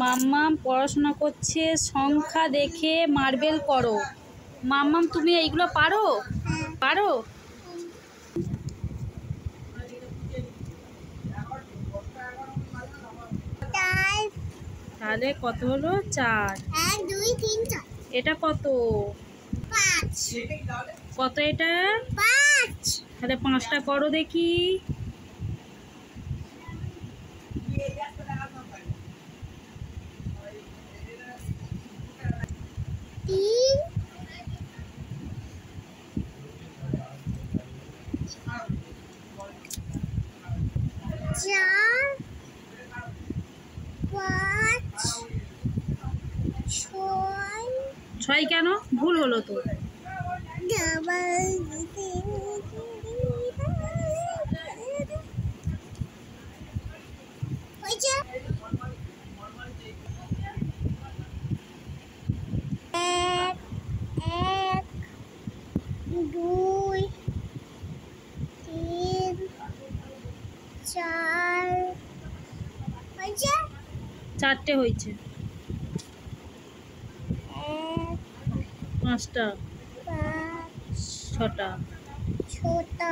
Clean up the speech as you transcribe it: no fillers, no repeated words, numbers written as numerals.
মাম্মাম পড়াশোনা করছে, সংখ্যা দেখে মার্বেল করো। মাম্মাম তুমি এইগুলো পারো? পারো? তাহলে কত হলো? 4। 1 2 3 4। এটা কত? 5। কত এটা? 5। তাহলে 5টা করো দেখি। 3 4 5 6 কেন? ভুল হলো তো। দুই 3 4 হয়েছে? 4টে হয়েছে। 1 5টা 5 6টা 6টা